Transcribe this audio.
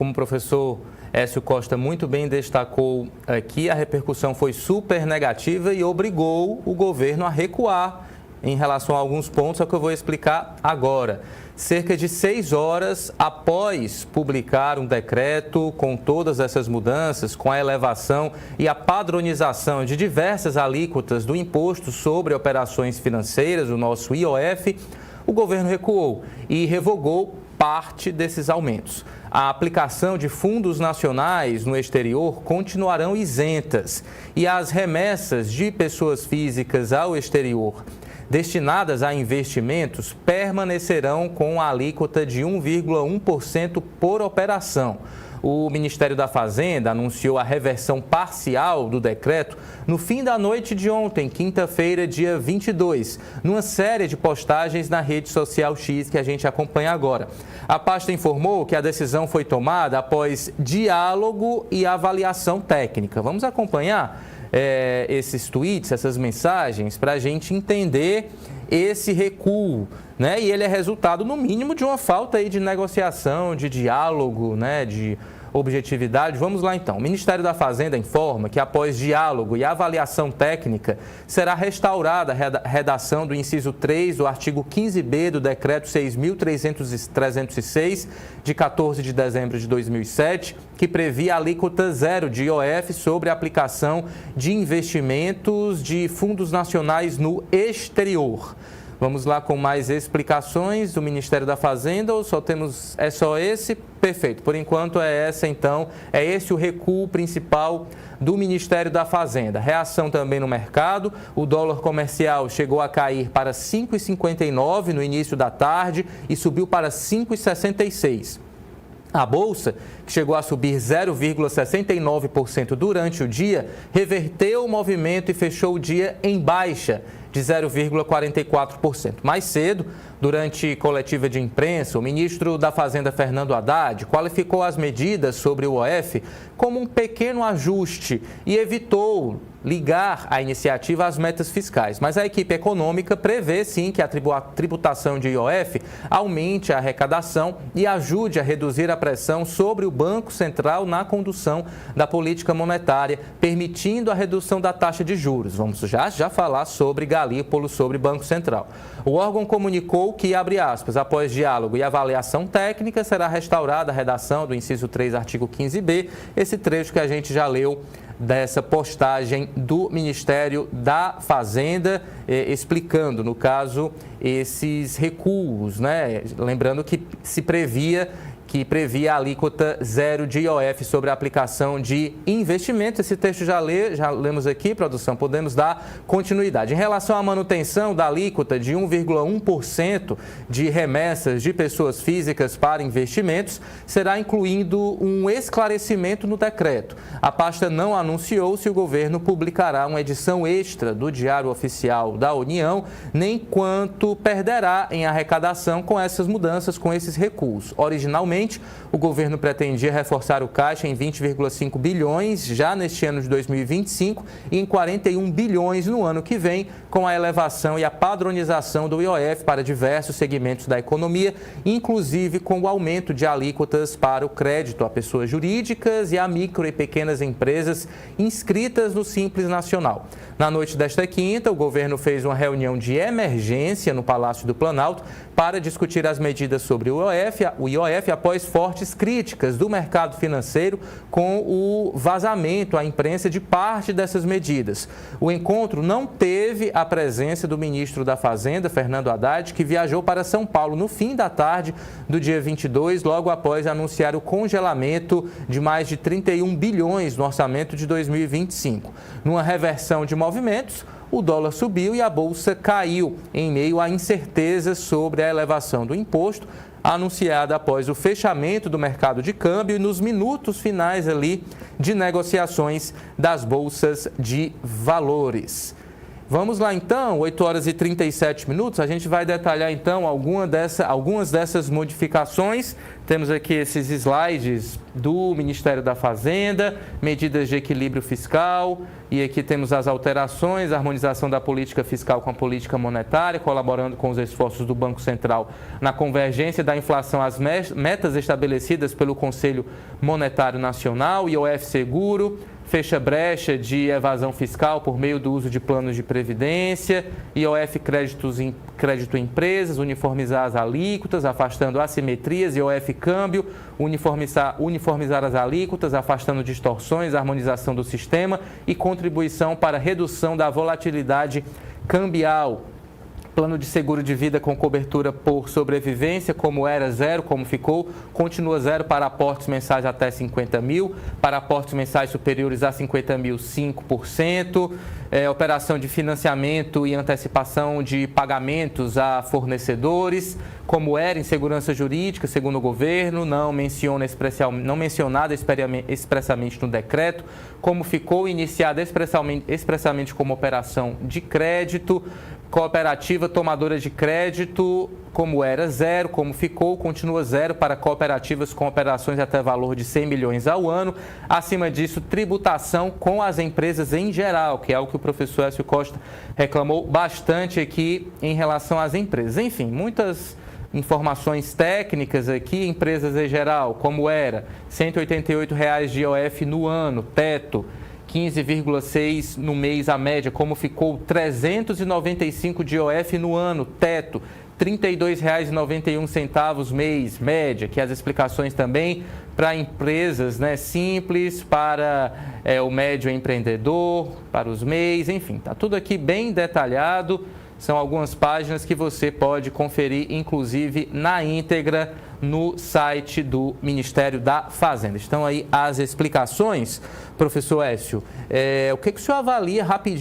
Como o professor Écio Costa muito bem destacou aqui, a repercussão foi super negativa e obrigou o governo a recuar em relação a alguns pontos, é o que eu vou explicar agora. Cerca de 6 horas após publicar um decreto com todas essas mudanças, com a elevação e a padronização de diversas alíquotas do imposto sobre operações financeiras, o nosso IOF, o governo recuou e revogou parte desses aumentos. A aplicação de fundos nacionais no exterior continuarão isentas e as remessas de pessoas físicas ao exterior destinadas a investimentos permanecerão com a alíquota de 1,1% por operação. O Ministério da Fazenda anunciou a reversão parcial do decreto no fim da noite de ontem, quinta-feira, dia 22, numa série de postagens na rede social X que a gente acompanha agora. A pasta informou que a decisão foi tomada após diálogo e avaliação técnica. Vamos acompanhar esses tweets, essas mensagens, para a gente entender esse recuo, né? E ele é resultado, no mínimo, de uma falta aí de negociação, de diálogo, né? De objetividade. Vamos lá então. O Ministério da Fazenda informa que após diálogo e avaliação técnica será restaurada a redação do inciso 3 do artigo 15b do decreto 6.306 de 14 de dezembro de 2007, que previa a alíquota zero de IOF sobre a aplicação de investimentos de fundos nacionais no exterior. Vamos lá com mais explicações do Ministério da Fazenda ou é só esse? Perfeito. Por enquanto é essa então, é esse o recuo principal do Ministério da Fazenda. Reação também no mercado, o dólar comercial chegou a cair para 5,59 no início da tarde e subiu para 5,66. A Bolsa, que chegou a subir 0,69% durante o dia, reverteu o movimento e fechou o dia em baixa de 0,44%. Mais cedo, durante coletiva de imprensa, o ministro da Fazenda, Fernando Haddad, qualificou as medidas sobre o IOF como um pequeno ajuste e evitou ligar a iniciativa às metas fiscais. Mas a equipe econômica prevê, sim, que a tributação de IOF aumente a arrecadação e ajude a reduzir a pressão sobre o Banco Central na condução da política monetária, permitindo a redução da taxa de juros. Vamos já falar sobre Galípolo, sobre Banco Central. O órgão comunicou que, abre aspas, após diálogo e avaliação técnica, será restaurada a redação do inciso 3, artigo 15b, esse trecho que a gente já leu dessa postagem do Ministério da Fazenda, explicando, no caso, esses recuos, né? Lembrando que previa a alíquota zero de IOF sobre a aplicação de investimento. Esse texto já lemos aqui, produção, podemos dar continuidade. Em relação à manutenção da alíquota de 1,1% de remessas de pessoas físicas para investimentos, será incluído um esclarecimento no decreto. A pasta não anunciou se o governo publicará uma edição extra do Diário Oficial da União, nem quanto perderá em arrecadação com essas mudanças, com esses recuos. Originalmente, o governo pretendia reforçar o caixa em 20,5 bilhões já neste ano de 2025 e em 41 bilhões no ano que vem, com a elevação e a padronização do IOF para diversos segmentos da economia, inclusive com o aumento de alíquotas para o crédito a pessoas jurídicas e a micro e pequenas empresas inscritas no Simples Nacional. Na noite desta quinta, o governo fez uma reunião de emergência no Palácio do Planalto para discutir as medidas sobre o IOF após fortes críticas do mercado financeiro com o vazamento à imprensa de parte dessas medidas. O encontro não teve a presença do ministro da Fazenda, Fernando Haddad, que viajou para São Paulo no fim da tarde do dia 22, logo após anunciar o congelamento de mais de 31 bilhões no orçamento de 2025. Numa reversão de movimentos, o dólar subiu e a Bolsa caiu em meio à incerteza sobre a elevação do imposto, anunciada após o fechamento do mercado de câmbio e nos minutos finais ali de negociações das bolsas de valores. Vamos lá então, 8 horas e 37 minutos, a gente vai detalhar então algumas dessas modificações. Temos aqui esses slides do Ministério da Fazenda, medidas de equilíbrio fiscal, e aqui temos as alterações, a harmonização da política fiscal com a política monetária, colaborando com os esforços do Banco Central na convergência da inflação às metas estabelecidas pelo Conselho Monetário Nacional, IOF Seguro, fecha brecha de evasão fiscal por meio do uso de planos de previdência, IOF crédito em empresas, uniformizar as alíquotas, afastando assimetrias, IOF câmbio, uniformizar as alíquotas, afastando distorções, harmonização do sistema e contribuição para redução da volatilidade cambial. Plano de seguro de vida com cobertura por sobrevivência, como era zero, como ficou, continua zero para aportes mensais até 50 mil, para aportes mensais superiores a 50 mil, 5%, operação de financiamento e antecipação de pagamentos a fornecedores, como era em segurança jurídica, segundo o governo, não mencionada expressamente no decreto, como ficou iniciada expressamente como operação de crédito, cooperativa tomadora de crédito, como era zero, como ficou, continua zero para cooperativas com operações até valor de 100 milhões ao ano. Acima disso, tributação com as empresas em geral, que é algo que o professor Écio Costa reclamou bastante aqui em relação às empresas. Enfim, muitas informações técnicas aqui, empresas em geral, como era R$ 188 de IOF no ano, teto, 15,6 no mês a média, como ficou 395 de IOF no ano, teto, R$ 32,91 mês, média, que as explicações também para empresas, né, simples, para o médio empreendedor, para os MEIs, enfim, está tudo aqui bem detalhado. São algumas páginas que você pode conferir, inclusive, na íntegra no site do Ministério da Fazenda. Estão aí as explicações, professor Écio. O que o senhor avalia rapidinho?